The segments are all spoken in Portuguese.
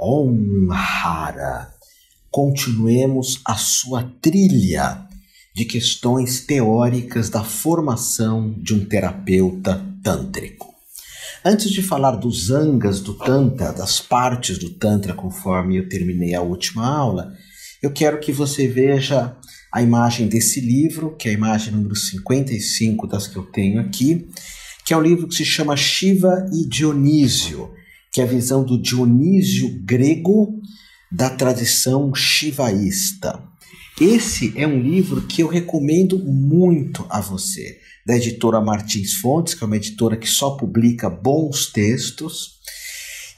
Om Hara. Continuemos a sua trilha de questões teóricas da formação de um terapeuta tântrico. Antes de falar dos angas do Tantra, das partes do Tantra, conforme eu terminei a última aula, eu quero que você veja a imagem desse livro, que é a imagem número 55 das que eu tenho aqui, que é um livro que se chama Shiva e Dionísio, que é a visão do Dionísio grego da tradição shivaísta. Esse é um livro que eu recomendo muito a você, da editora Martins Fontes, que é uma editora que só publica bons textos.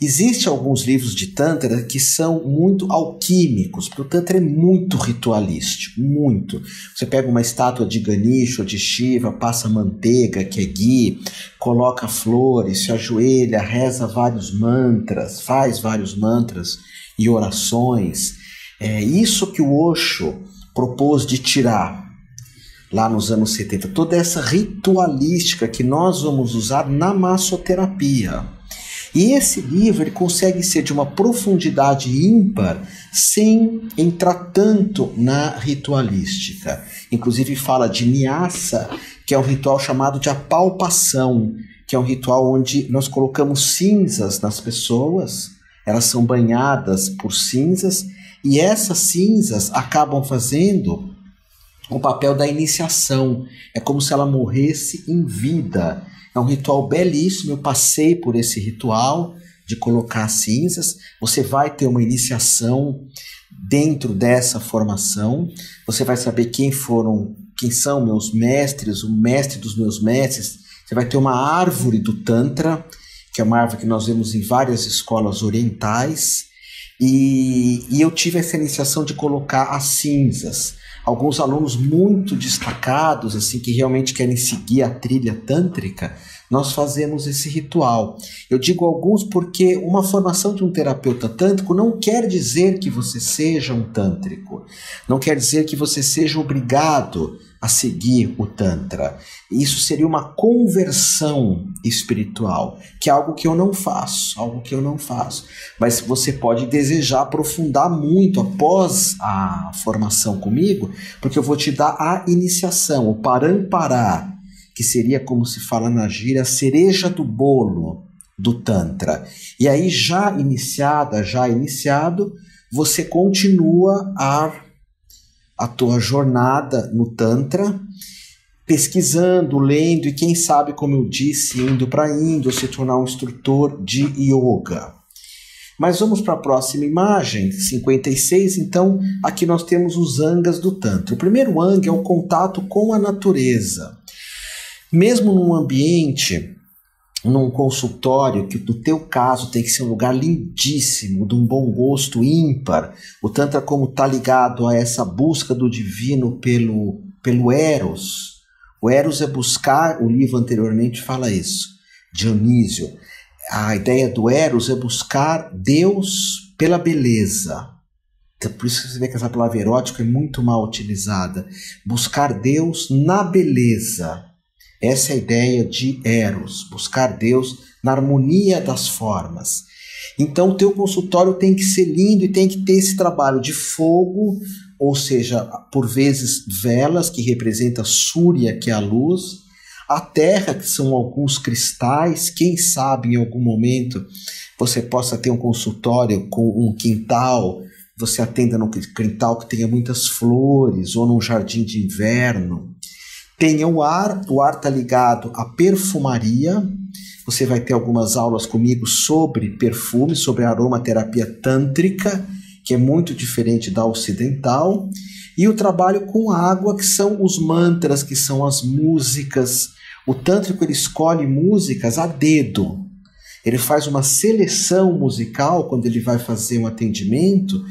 Existem alguns livros de Tantra que são muito alquímicos, porque o Tantra é muito ritualístico, muito. Você pega uma estátua de Ganesha ou de Shiva, passa manteiga, que é ghee, coloca flores, se ajoelha, reza vários mantras, faz vários mantras e orações. É isso que o Osho propôs de tirar lá nos anos 70, toda essa ritualística que nós vamos usar na massoterapia. E esse livro ele consegue ser de uma profundidade ímpar sem entrar tanto na ritualística. Inclusive fala de Nyasa, que é um ritual chamado de apalpação, que é um ritual onde nós colocamos cinzas nas pessoas, elas são banhadas por cinzas, e essas cinzas acabam fazendo o papel da iniciação. É como se ela morresse em vida. É um ritual belíssimo, eu passei por esse ritual de colocar cinzas. Você vai ter uma iniciação dentro dessa formação. Você vai saber quem são meus mestres, o mestre dos meus mestres. Você vai ter uma árvore do Tantra, que é uma árvore que nós vemos em várias escolas orientais. E eu tive essa iniciação de colocar as cinzas. Alguns alunos muito destacados, assim, que realmente querem seguir a trilha tântrica, nós fazemos esse ritual. Eu digo alguns porque uma formação de um terapeuta tântrico não quer dizer que você seja um tântrico, não quer dizer que você seja obrigado a seguir o Tantra. Isso seria uma conversão espiritual, que é algo que eu não faço, Mas você pode desejar aprofundar muito após a formação comigo, porque eu vou te dar a iniciação, o parampará, que seria, como se fala na gíria, a cereja do bolo do Tantra. E aí, já iniciado, você continua a tua jornada no Tantra, pesquisando, lendo e quem sabe, como eu disse, indo para a Índia, se tornar um instrutor de yoga. Mas vamos para a próxima imagem, 56. Então, aqui nós temos os angas do Tantra. O primeiro anga é o contato com a natureza. Mesmo num ambiente, num consultório, que no teu caso tem que ser um lugar lindíssimo, de um bom gosto ímpar, o Tantra, como está ligado a essa busca do divino pelo Eros. O Eros é buscar, o livro anteriormente fala isso, Dionísio. A ideia do Eros é buscar Deus pela beleza. Então, por isso que você vê que essa palavra erótico é muito mal utilizada. Buscar Deus na beleza. Essa é a ideia de Eros, buscar Deus na harmonia das formas. Então o teu consultório tem que ser lindo e tem que ter esse trabalho de fogo, ou seja, por vezes velas, que representa Surya, que é a luz, a terra, que são alguns cristais. Quem sabe em algum momento você possa ter um consultório com um quintal, você atenda num quintal que tenha muitas flores, ou num jardim de inverno. Tem o ar está ligado à perfumaria. Você vai ter algumas aulas comigo sobre perfume, sobre aromaterapia tântrica, que é muito diferente da ocidental. E o trabalho com água, que são os mantras, que são as músicas. O tântrico ele escolhe músicas a dedo. Ele faz uma seleção musical quando ele vai fazer um atendimento,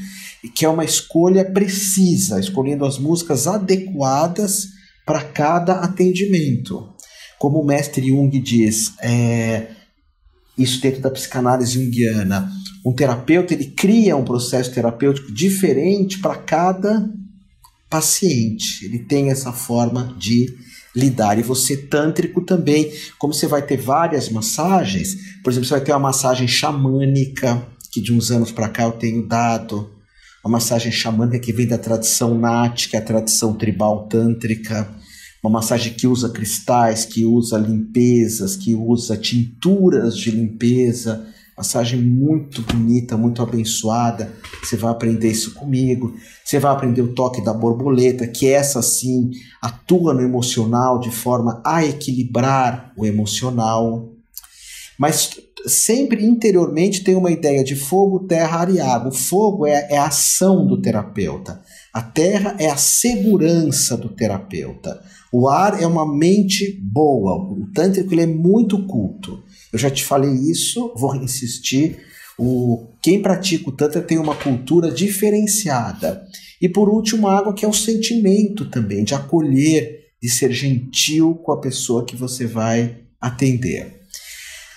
que é uma escolha precisa, escolhendo as músicas adequadas para cada atendimento. Como o mestre Jung diz, isso dentro da psicanálise junguiana, um terapeuta ele cria um processo terapêutico diferente para cada paciente. Ele tem essa forma de lidar. E você tântrico também, como você vai ter várias massagens, por exemplo, você vai ter uma massagem xamânica, que de uns anos para cá eu tenho dado, uma massagem xamânica que vem da tradição Nat, que é a tradição tribal tântrica, uma massagem que usa cristais, que usa limpezas, que usa tinturas de limpeza, massagem muito bonita, muito abençoada. Você vai aprender isso comigo. Você vai aprender o toque da borboleta, que essa sim atua no emocional de forma a equilibrar o emocional. Mas sempre interiormente tem uma ideia de fogo, terra, ar e água. O fogo é a ação do terapeuta. A terra é a segurança do terapeuta. O ar é uma mente boa. O tântrico ele é muito culto. Eu já te falei isso, vou insistir. Quem pratica o Tantra tem uma cultura diferenciada. E por último, a água, que é o sentimento também, de acolher, de ser gentil com a pessoa que você vai atender.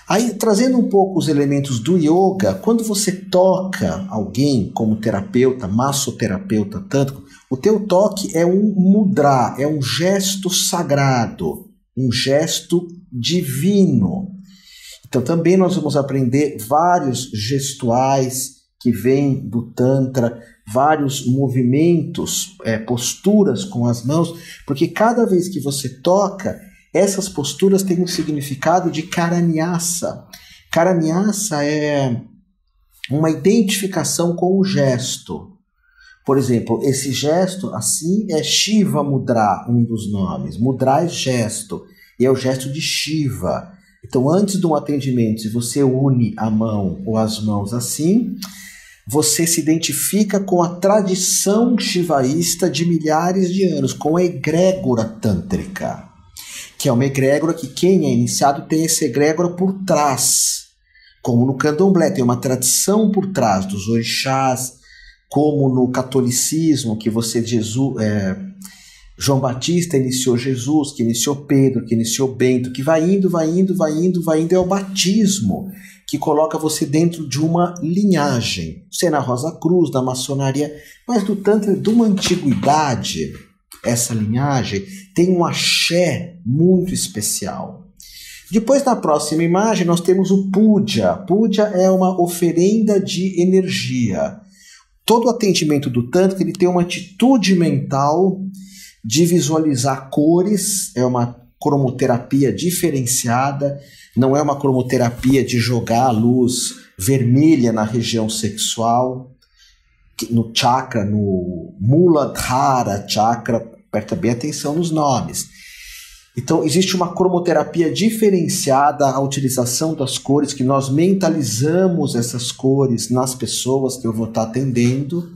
Aí, trazendo um pouco os elementos do yoga, quando você toca alguém como terapeuta, massoterapeuta tântrico, o teu toque é um mudra, é um gesto sagrado, um gesto divino. Então também nós vamos aprender vários gestuais que vêm do Tantra, vários movimentos, posturas com as mãos, porque cada vez que você toca, essas posturas têm um significado de karanyasa. Karanyasa é uma identificação com o gesto. Por exemplo, esse gesto assim é Shiva Mudra, um dos nomes. Mudra é gesto, e é o gesto de Shiva. Então, antes de um atendimento, se você une a mão ou as mãos assim, você se identifica com a tradição shivaísta de milhares de anos, com a egrégora tântrica, que é uma egrégora que quem é iniciado tem essa egrégora por trás, como no candomblé, tem uma tradição por trás dos orixás, como no catolicismo, que João Batista iniciou Jesus, que iniciou Pedro, que iniciou Bento, que vai indo, é o batismo, que coloca você dentro de uma linhagem. Você é na Rosa Cruz, na maçonaria, mas do Tantra, de uma antiguidade, essa linhagem tem um axé muito especial. Depois, na próxima imagem, nós temos o puja. Puja é uma oferenda de energia. Todo atendimento do Tantra ele tem uma atitude mental de visualizar cores, é uma cromoterapia diferenciada, não é uma cromoterapia de jogar a luz vermelha na região sexual, no chakra, no Muladhara chakra, presta bem atenção nos nomes. Então existe uma cromoterapia diferenciada, a utilização das cores, que nós mentalizamos essas cores nas pessoas que eu vou estar atendendo.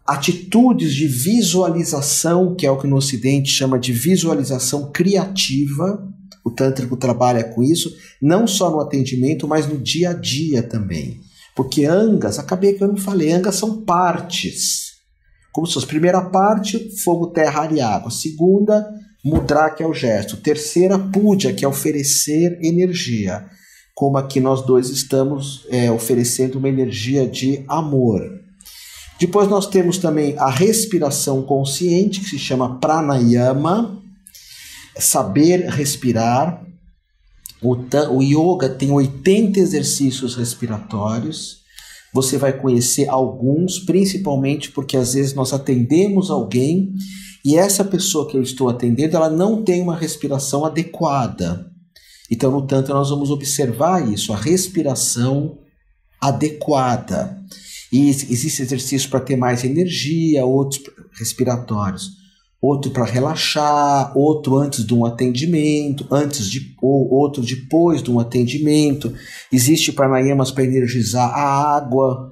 Atitudes de visualização, que é o que no Ocidente chama de visualização criativa. O Tântrico trabalha com isso, não só no atendimento, mas no dia a dia também. Porque angas, acabei que eu não falei, angas são partes. Como se fosse a primeira parte, fogo, terra, ar e água. Segunda, mudra, que é o gesto. Terceira, puja, que é oferecer energia. Como aqui nós dois estamos oferecendo uma energia de amor. Depois nós temos também a respiração consciente, que se chama pranayama, saber respirar. O yoga tem 80 exercícios respiratórios. Você vai conhecer alguns, principalmente porque às vezes nós atendemos alguém e essa pessoa que eu estou atendendo, ela não tem uma respiração adequada. Então, no Tantra, nós vamos observar isso, a respiração adequada. E existe exercício para ter mais energia, outros respiratórios, outro para relaxar, outro antes de um atendimento, outro depois de um atendimento. Existe pranayamas para energizar a água,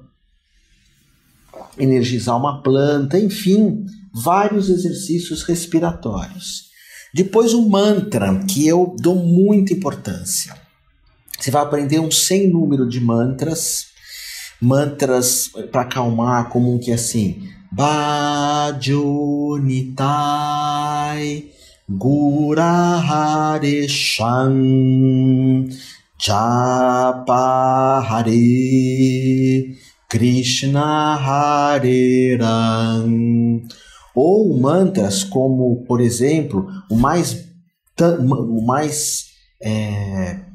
energizar uma planta, enfim, vários exercícios respiratórios. Depois o mantra, que eu dou muita importância. Você vai aprender um sem número de mantras para acalmar, como um que é assim: Bhajunitai Gurahare Shan Japa Hare Krishna Hare Ram. Ou mantras como, por exemplo, o mais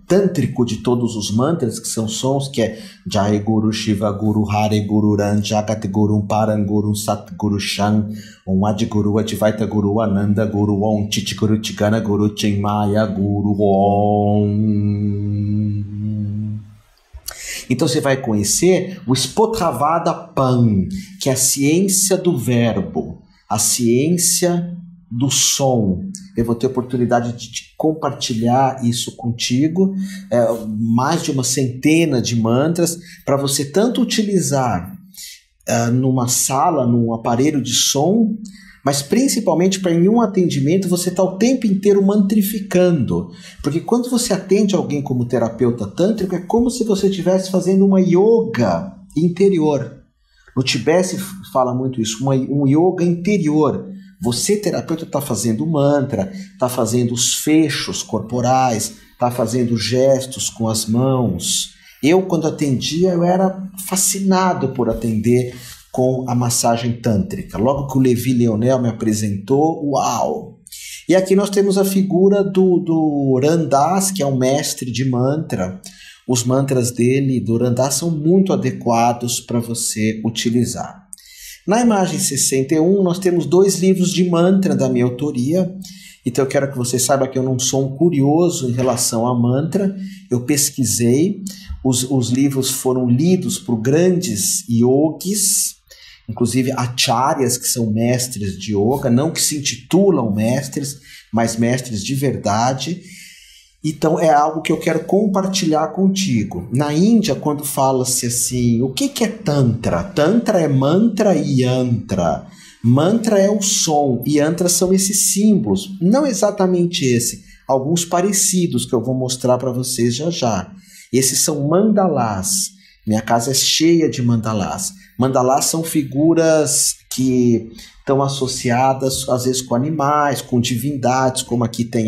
tântrico de todos os mantras, que são sons, que é Jai Guru Shiva Guru Hare Guru Ran Jagat Guru Paran Guru Sat Guru Shan Om Adi Guru Advaita Guru Ananda Guru Om Chichi Guru Chigana Guru Chinmaya Guru Om. Então você vai conhecer o Spotravada Pan, que é a ciência do verbo, a ciência do som. Eu vou ter oportunidade de compartilhar isso contigo, mais de uma centena de mantras, para você tanto utilizar numa sala, num aparelho de som, mas principalmente para em um atendimento você estar o tempo inteiro mantrificando. Porque quando você atende alguém como terapeuta tântrico, é como se você estivesse fazendo uma yoga interior. No Tibete se fala muito isso, um yoga interior. Você, terapeuta, está fazendo mantra, está fazendo os fechos corporais, está fazendo gestos com as mãos. Eu, quando atendia, eu era fascinado por atender com a massagem tântrica. Logo que o Levi Leonel me apresentou, uau! E aqui nós temos a figura do Ram Dass, que é um mestre de mantra. Os mantras dele, do Ram Dass, são muito adequados para você utilizar. Na imagem 61, nós temos 2 livros de mantra da minha autoria. Então eu quero que você saiba que eu não sou um curioso em relação a mantra. Eu pesquisei, os livros foram lidos por grandes yogis, inclusive acharyas, que são mestres de yoga, não que se intitulam mestres, mas mestres de verdade. Então é algo que eu quero compartilhar contigo. Na Índia, quando fala-se assim, o que é Tantra? Tantra é mantra e yantra. Mantra é o som e yantra são esses símbolos. Não exatamente esse, alguns parecidos que eu vou mostrar para vocês já já. Esses são mandalás. Minha casa é cheia de mandalás. Mandalás são figuras que estão associadas às vezes com animais, com divindades, como aqui tem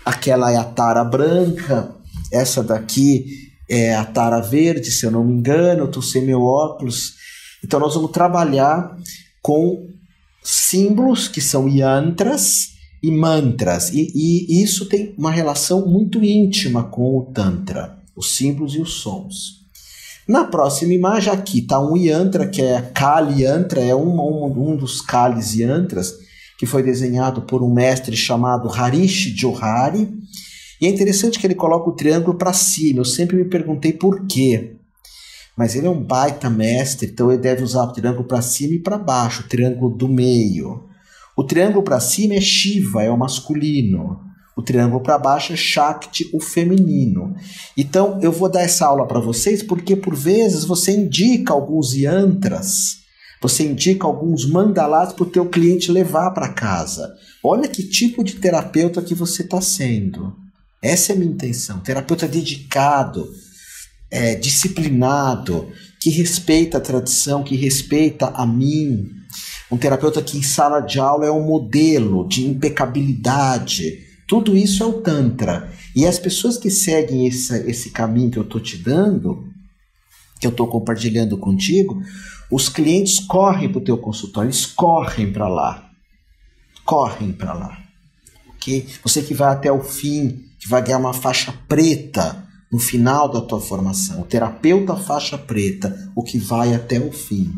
aquela é a tara branca, essa daqui é a tara verde, se eu não me engano, eu estou sem meu óculos. Então nós vamos trabalhar com símbolos que são yantras e mantras, e isso tem uma relação muito íntima com o Tantra, os símbolos e os sons. Na próxima imagem aqui está um yantra, que é Kali Yantra, é um dos Kalis Yantras, que foi desenhado por um mestre chamado Harish Johari. E é interessante que ele coloca o triângulo para cima. Eu sempre me perguntei por quê. Mas ele é um baita mestre, então ele deve usar o triângulo para cima e para baixo, o triângulo do meio. O triângulo para cima é Shiva, é o masculino. O triângulo para baixo é Shakti, o feminino. Então eu vou dar essa aula para vocês porque por vezes você indica alguns yantras, você indica alguns mandalás para o teu cliente levar para casa. Olha que tipo de terapeuta que você está sendo. Essa é a minha intenção. Terapeuta dedicado, disciplinado, que respeita a tradição, que respeita a mim. Um terapeuta que em sala de aula é um modelo de impecabilidade. Tudo isso é o Tantra. E as pessoas que seguem esse caminho que eu estou te dando, que eu estou compartilhando contigo, os clientes correm para o teu consultório, eles correm para lá. Correm para lá. Okay? Você que vai até o fim, que vai ganhar uma faixa preta no final da tua formação. O terapeuta faixa preta, o que vai até o fim.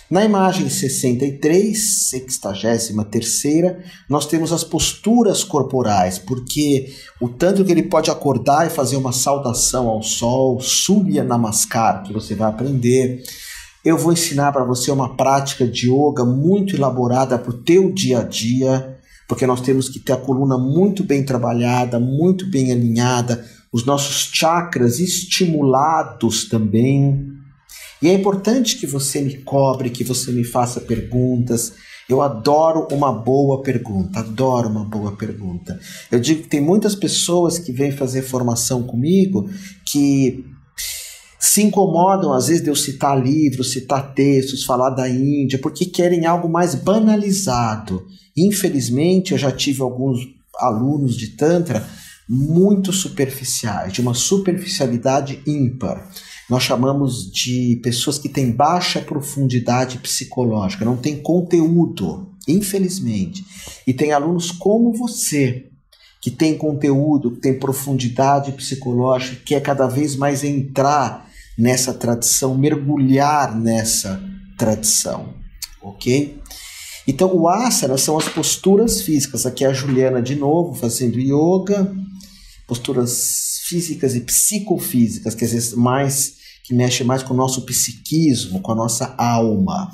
Na imagem 63, 63ª, nós temos as posturas corporais, porque o tanto que ele pode acordar e fazer uma saudação ao sol, Surya Namaskar, que você vai aprender. Eu vou ensinar para você uma prática de yoga muito elaborada para o teu dia a dia, porque nós temos que ter a coluna muito bem trabalhada, muito bem alinhada, os nossos chakras estimulados também. E é importante que você me cobre, que você me faça perguntas. Eu adoro uma boa pergunta, adoro uma boa pergunta. Eu digo que tem muitas pessoas que vêm fazer formação comigo que se incomodam, às vezes, de eu citar livros, citar textos, falar da Índia, porque querem algo mais banalizado. Infelizmente, eu já tive alguns alunos de Tantra muito superficiais, de uma superficialidade ímpar. Nós chamamos de pessoas que têm baixa profundidade psicológica, não tem conteúdo, infelizmente. E tem alunos como você, que tem conteúdo, que tem profundidade psicológica, que quer cada vez mais entrar nessa tradição, mergulhar nessa tradição, ok? Então, o asana são as posturas físicas. Aqui é a Juliana de novo fazendo yoga, posturas físicas e psicofísicas, quer dizer, que mexe mais com o nosso psiquismo, com a nossa alma.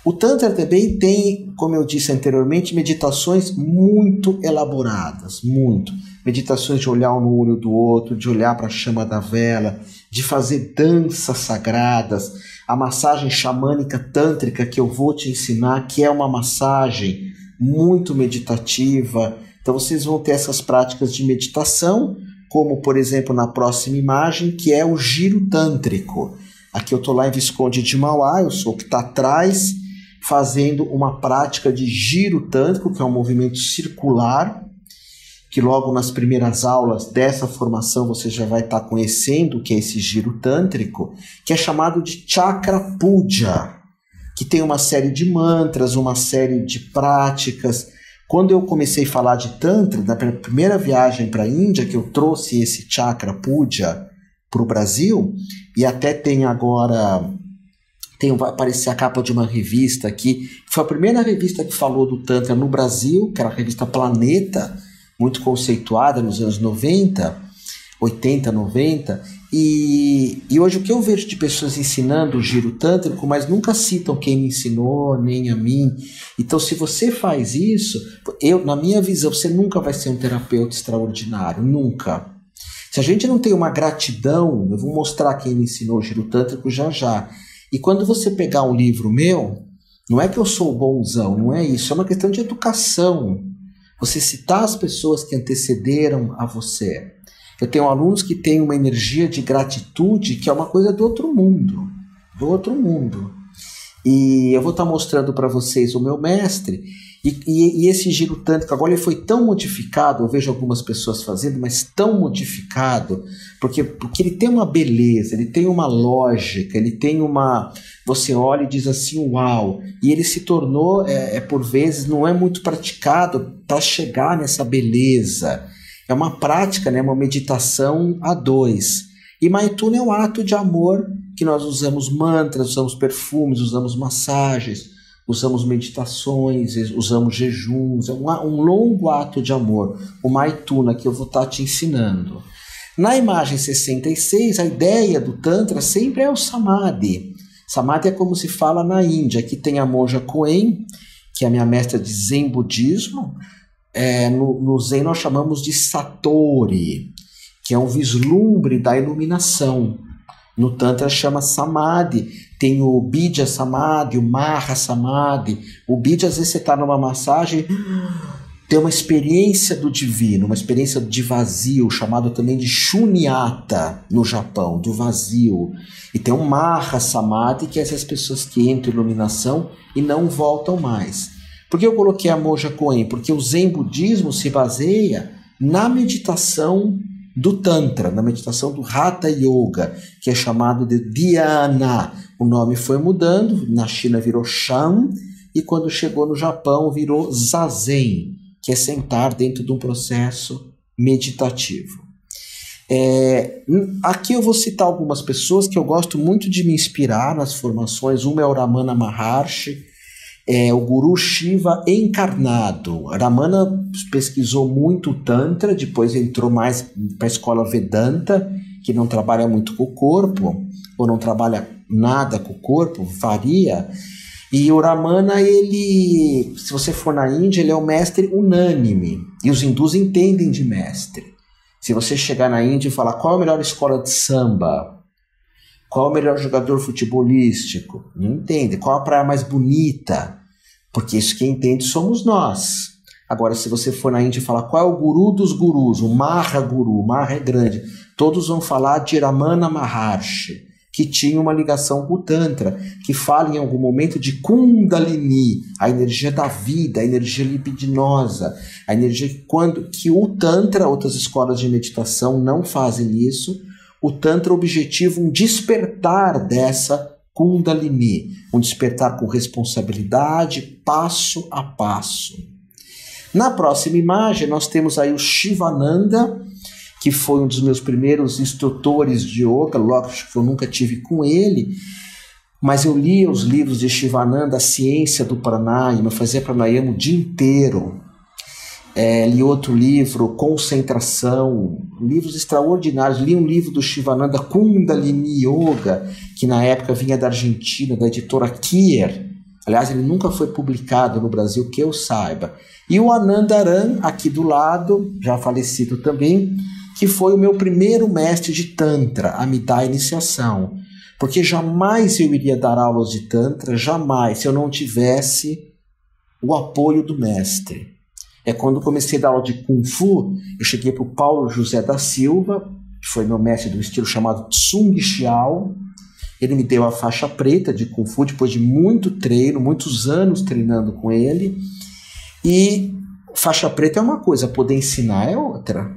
O Tantra também tem, como eu disse anteriormente, meditações muito elaboradas, muito. Meditações de olhar um no olho do outro, de olhar para a chama da vela, de fazer danças sagradas, a massagem xamânica tântrica que eu vou te ensinar, que é uma massagem muito meditativa. Então vocês vão ter essas práticas de meditação, como por exemplo na próxima imagem, que é o giro tântrico. Aqui eu estou lá em Visconde de Mauá, eu sou o que está atrás, fazendo uma prática de giro tântrico, que é um movimento circular, que logo nas primeiras aulas dessa formação você já vai estar conhecendo o que é esse giro tântrico, que é chamado de Chakra Puja, que tem uma série de mantras, uma série de práticas. Quando eu comecei a falar de Tantra, na primeira viagem para a Índia, que eu trouxe esse Chakra Puja para o Brasil, e até tem agora... vai aparecer a capa de uma revista aqui, foi a primeira revista que falou do Tantra no Brasil, que era a revista Planeta, muito conceituada nos anos 90, 80, 90, e hoje o que eu vejo de pessoas ensinando o giro tântrico, mas nunca citam quem me ensinou, nem a mim. Então se você faz isso, na minha visão, você nunca vai ser um terapeuta extraordinário, nunca. Se a gente não tem uma gratidão, eu vou mostrar quem me ensinou o giro tântrico já já. E quando você pegar um livro meu, não é que eu sou bonzão, não é isso, é uma questão de educação. Você citar as pessoas que antecederam a você. Eu tenho alunos que têm uma energia de gratitude que é uma coisa do outro mundo, do outro mundo. E eu vou estar mostrando para vocês o meu mestre, e esse giro tântrico agora ele foi tão modificado, eu vejo algumas pessoas fazendo, mas tão modificado, porque ele tem uma beleza, ele tem uma lógica, ele tem uma... Você olha e diz assim, uau! E ele se tornou, por vezes, não é muito praticado para chegar nessa beleza. É uma prática, né, uma meditação a dois. E Maituna é um ato de amor que nós usamos mantras, usamos perfumes, usamos massagens, usamos meditações, usamos jejuns, é um longo ato de amor, o Maituna, que eu vou estar te ensinando. Na imagem 66, a ideia do Tantra sempre é o Samadhi. Samadhi é como se fala na Índia. Aqui tem a monja Koen, que é a minha mestra de Zen Budismo. No Zen nós chamamos de Satori, que é um vislumbre da iluminação. No Tantra chama Samadhi, tem o Bidya Samadhi, o Maha Samadhi. O Bidya, às vezes você está numa massagem, tem uma experiência do divino, uma experiência de vazio, chamado também de Shunyata no Japão, do vazio. E tem o Maha Samadhi, que é essas pessoas que entram em iluminação e não voltam mais. Por que eu coloquei a monja Koen? Porque o Zen Budismo se baseia na meditação do Tantra, na meditação do Hatha Yoga, que é chamado de Dhyana. O nome foi mudando, na China virou Shan, e quando chegou no Japão virou Zazen, que é sentar dentro de um processo meditativo. Aqui eu vou citar algumas pessoas que eu gosto muito de me inspirar nas formações. Uma é o Ramana Maharshi, o Guru Shiva encarnado. Ramana pesquisou muito o Tantra, depois entrou mais para a escola Vedanta, que não trabalha muito com o corpo, ou não trabalha nada com o corpo, varia. E o Ramana, se você for na Índia, ele é o mestre unânime, e os hindus entendem de mestre. Se você chegar na Índia e falar qual é a melhor escola de samba, qual é o melhor jogador futebolístico? Não entende. Qual a praia mais bonita? Porque isso quem entende somos nós. Agora, se você for na Índia e falar qual é o guru dos gurus, o Maha Guru, o Maha é grande, todos vão falar de Ramana Maharshi, que tinha uma ligação com o Tantra, que fala em algum momento de Kundalini, a energia da vida, a energia libidinosa, a energia que o Tantra, outras escolas de meditação não fazem isso. O Tantra objetiva um despertar dessa Kundalini, um despertar com responsabilidade, passo a passo. Na próxima imagem, nós temos aí o Shivananda, que foi um dos meus primeiros instrutores de yoga, lógico que eu nunca tive com ele, mas eu lia os livros de Shivananda, A Ciência do Pranayama, eu fazia pranayama o dia inteiro. Li outro livro, Concentração, livros extraordinários. Li um livro do Shivananda, Kundalini Yoga, que na época vinha da Argentina, da editora Kier. Aliás, ele nunca foi publicado no Brasil, que eu saiba. E o Anandaran, aqui do lado, já falecido também, que foi o meu primeiro mestre de Tantra, a me dar a iniciação. Porque jamais eu iria dar aulas de Tantra, jamais, se eu não tivesse o apoio do mestre. Quando comecei a dar aula de Kung Fu, eu cheguei para o Paulo José da Silva, que foi meu mestre do estilo chamado Tsung Xiao. Ele me deu a faixa preta de Kung Fu depois de muito treino, muitos anos treinando com ele. E faixa preta é uma coisa, poder ensinar é outra.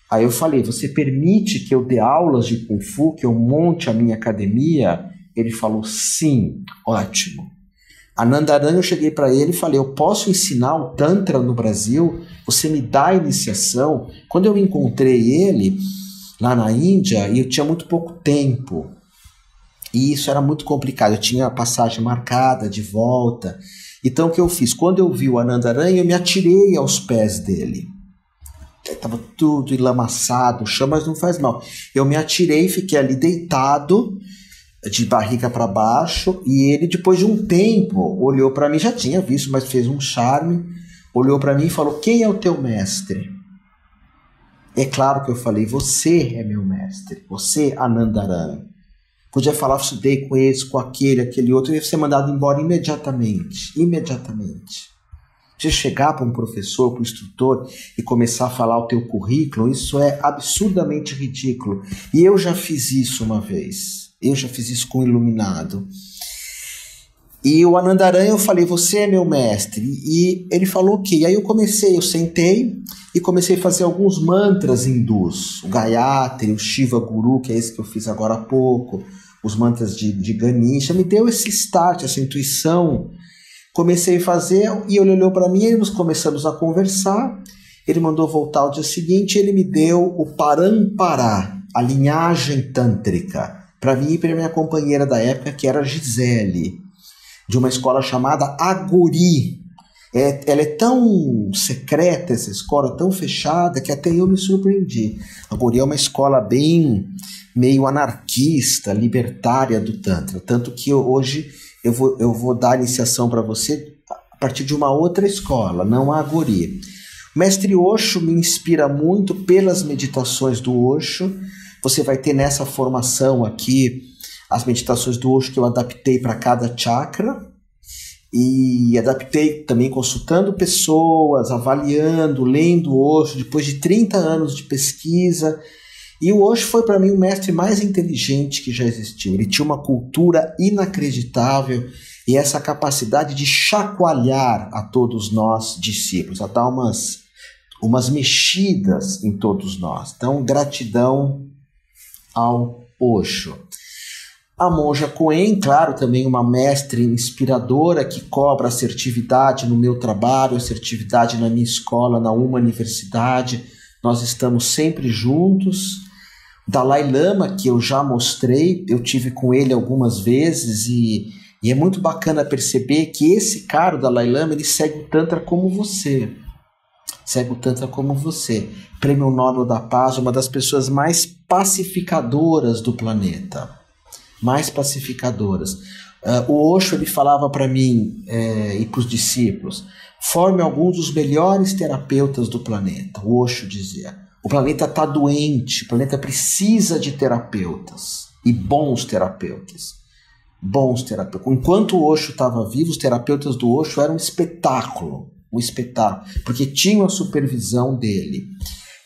Aí eu falei, você permite que eu dê aulas de Kung Fu, que eu monte a minha academia? Ele falou, sim, ótimo. Anandaran, eu cheguei para ele e falei, eu posso ensinar o Tantra no Brasil? Você me dá a iniciação? Quando eu encontrei ele lá na Índia, e eu tinha muito pouco tempo, e isso era muito complicado, eu tinha a passagem marcada de volta. Então o que eu fiz? Quando eu vi o Anandaran, eu me atirei aos pés dele. Estava tudo enlamaçado, o chão, mas não faz mal. Eu me atirei, fiquei ali deitado, de barriga para baixo, e ele, depois de um tempo, olhou para mim, já tinha visto, mas fez um charme, olhou para mim e falou, quem é o teu mestre? É claro que eu falei, você é meu mestre, você, Anandaran. Podia falar, estudei com esse, com aquele outro, eu ia ser mandado embora imediatamente. Você chegar para um professor, para um instrutor e começar a falar o teu currículo, isso é absurdamente ridículo. E eu já fiz isso uma vez. Eu já fiz isso com o Iluminado. E o Anandaran, eu falei, você é meu mestre. E ele falou, ok. Aí eu sentei e comecei a fazer alguns mantras hindus. O Gayatri, o Shiva Guru, que é esse que eu fiz agora há pouco. Os mantras de Ganesha. Me deu esse start, essa intuição. Comecei a fazer e ele olhou para mim e nós começamos a conversar. Ele mandou voltar ao dia seguinte e ele me deu o Parampara, a linhagem tântrica, para mim e para minha companheira da época, que era a Gisele, de uma escola chamada Aguri. Ela é tão secreta, essa escola, tão fechada, que até eu me surpreendi. Aguri é uma escola bem meio anarquista, libertária do Tantra, tanto que hoje eu vou dar a iniciação para você a partir de uma outra escola, não a Aguri. O mestre Osho me inspira muito pelas meditações do Osho. Você vai ter nessa formação aqui as meditações do Osho que eu adaptei para cada chakra e adaptei também consultando pessoas, avaliando, lendo Osho, depois de 30 anos de pesquisa. E o Osho foi para mim o mestre mais inteligente que já existiu. Ele tinha uma cultura inacreditável e essa capacidade de chacoalhar a todos nós discípulos, a dar umas mexidas em todos nós. Então, gratidão ao Osho. A monja Coen, claro, também uma mestre inspiradora que cobra assertividade no meu trabalho, assertividade na minha escola, na Uma Universidade. Nós estamos sempre juntos. Dalai Lama, que eu já mostrei, eu tive com ele algumas vezes e é muito bacana perceber que esse cara, o Dalai Lama, ele segue o Tantra como você. Segue o Tantra como você. Prêmio Nobel da Paz, uma das pessoas mais pacificadoras do planeta. Mais pacificadoras. O Osho, ele falava para mim e para os discípulos, forme alguns dos melhores terapeutas do planeta. O Osho dizia, o planeta está doente, o planeta precisa de terapeutas. E bons terapeutas. Bons terapeutas. Enquanto o Osho estava vivo, os terapeutas do Osho eram um espetáculo, porque tinham a supervisão dele.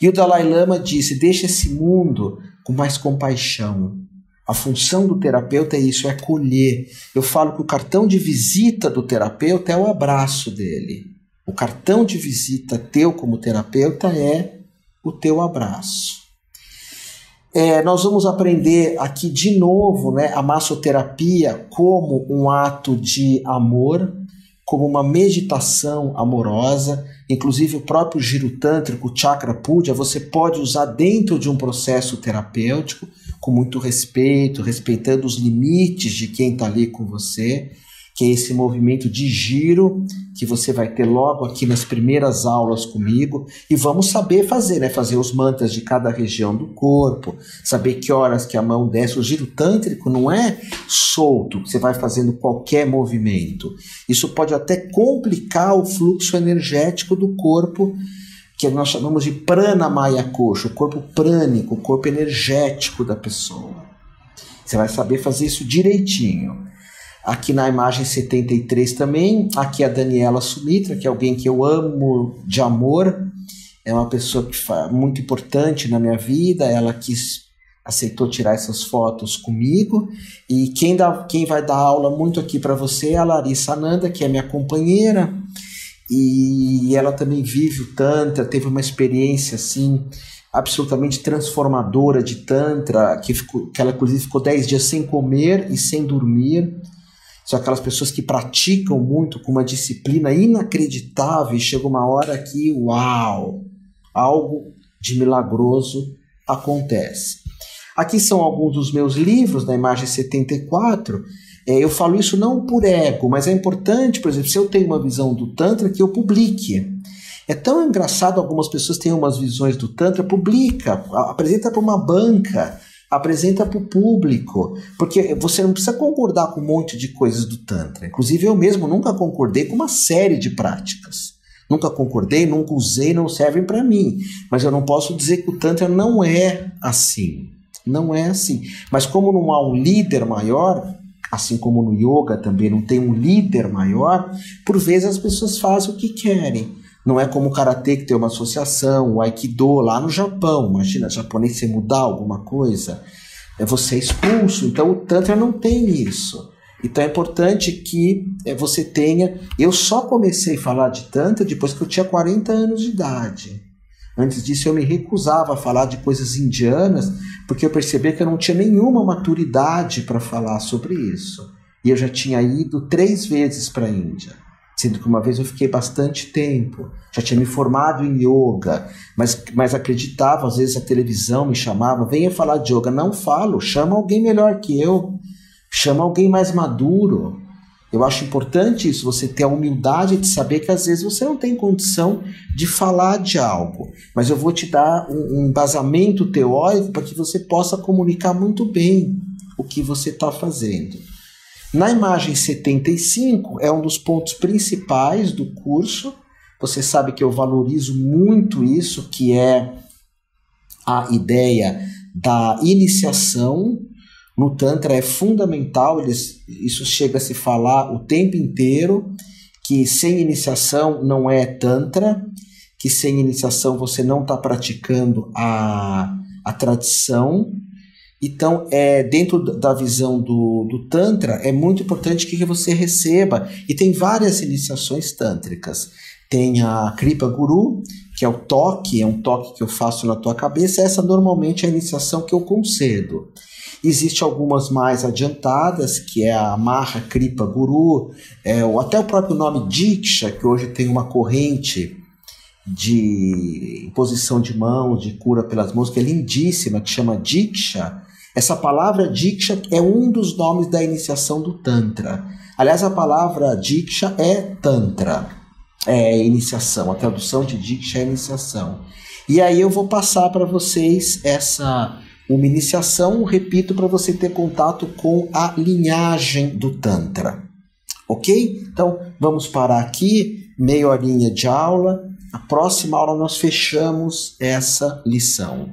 E o Dalai Lama disse, deixa esse mundo com mais compaixão. A função do terapeuta é isso, é acolher. Eu falo que o cartão de visita do terapeuta é o abraço dele. O cartão de visita teu como terapeuta é o teu abraço. Nós vamos aprender aqui de novo, né, a massoterapia como um ato de amor, como uma meditação amorosa. Inclusive o próprio giro tântrico, o chakra puja, você pode usar dentro de um processo terapêutico, com muito respeito, respeitando os limites de quem está ali com você, que é esse movimento de giro que você vai ter logo aqui nas primeiras aulas comigo, e vamos saber fazer, né? Fazer os mantras de cada região do corpo, saber que horas que a mão desce. O giro tântrico não é solto, que você vai fazendo qualquer movimento. Isso pode até complicar o fluxo energético do corpo, que nós chamamos de prana maya kosha, o corpo prânico, o corpo energético da pessoa. Você vai saber fazer isso direitinho. Aqui na imagem 73 também, aqui a Daniela Sumitra, que é alguém que eu amo de amor, é uma pessoa que muito importante na minha vida, ela aceitou tirar essas fotos comigo, e quem vai dar aula muito aqui para você é a Larissa Ananda, que é minha companheira, e ela também vive o Tantra, teve uma experiência assim absolutamente transformadora de Tantra, que ela inclusive ficou 10 dias sem comer e sem dormir. São aquelas pessoas que praticam muito, com uma disciplina inacreditável, e chega uma hora que, uau, algo de milagroso acontece. Aqui são alguns dos meus livros, na imagem 74. Eu falo isso não por ego, mas é importante, por exemplo, se eu tenho uma visão do Tantra, que eu publique. É tão engraçado, algumas pessoas têm umas visões do Tantra, publica, apresenta para uma banca, apresenta para o público, porque você não precisa concordar com um monte de coisas do Tantra. Inclusive eu mesmo nunca concordei com uma série de práticas. Nunca concordei, nunca usei, não servem para mim. Mas eu não posso dizer que o Tantra não é assim. Não é assim. Mas como não há um líder maior, assim como no yoga também não tem um líder maior, por vezes as pessoas fazem o que querem. Não é como o karatê, que tem uma associação, o aikido lá no Japão. Imagina, japonês, você mudar alguma coisa, você é expulso. Então o Tantra não tem isso. Então é importante que você tenha... Eu só comecei a falar de Tantra depois que eu tinha 40 anos de idade. Antes disso eu me recusava a falar de coisas indianas, porque eu percebi que eu não tinha nenhuma maturidade para falar sobre isso. E eu já tinha ido 3 vezes para a Índia. Sendo que uma vez eu fiquei bastante tempo, já tinha me formado em yoga, mas acreditava, às vezes a televisão me chamava, venha falar de yoga. Não falo, chama alguém melhor que eu, chama alguém mais maduro. Eu acho importante isso, você ter a humildade de saber que às vezes você não tem condição de falar de algo, mas eu vou te dar um embasamento teórico para que você possa comunicar muito bem o que você está fazendo. Na imagem 75 é um dos pontos principais do curso. Você sabe que eu valorizo muito isso, que é a ideia da iniciação. No Tantra é fundamental, isso chega a se falar o tempo inteiro, que sem iniciação não é Tantra, que sem iniciação você não está praticando a tradição. Então, dentro da visão do Tantra, é muito importante que você receba, e tem várias iniciações tântricas. Tem a Kripa Guru, que é um toque que eu faço na tua cabeça. Essa normalmente é a iniciação que eu concedo. Existem algumas mais adiantadas, que é a Maha Kripa Guru, ou até o próprio nome Diksha, que hoje tem uma corrente de imposição de mãos, de cura pelas mãos, que é lindíssima, que chama Diksha. Essa palavra Diksha é um dos nomes da iniciação do Tantra. Aliás, a palavra Diksha é Tantra, é iniciação. A tradução de Diksha é iniciação. E aí eu vou passar para vocês uma iniciação, repito, para você ter contato com a linhagem do Tantra. Ok? Então, vamos parar aqui, meia horinha de aula. Na próxima aula nós fechamos essa lição.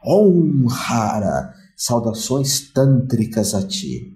Om Hara, saudações tântricas a ti.